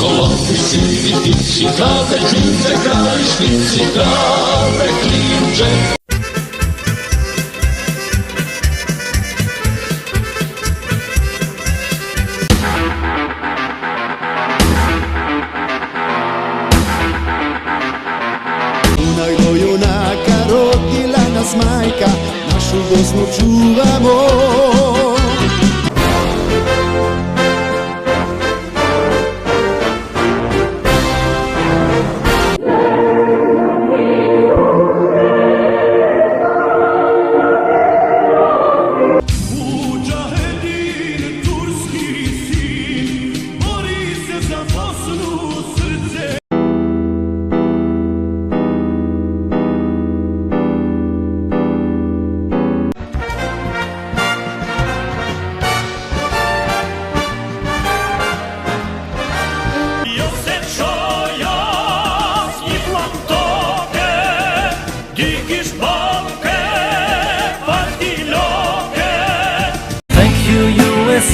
Kolotnici i tici, kave klince, kravišnici, kave klinče. Junaka rodila nas majka, našu Bosnu čuvamo. Mudžahedin, turski sin, bori se za Bosnu srce.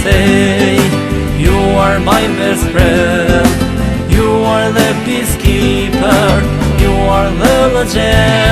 Say, you are my best friend, you are the peacekeeper, you are the legend.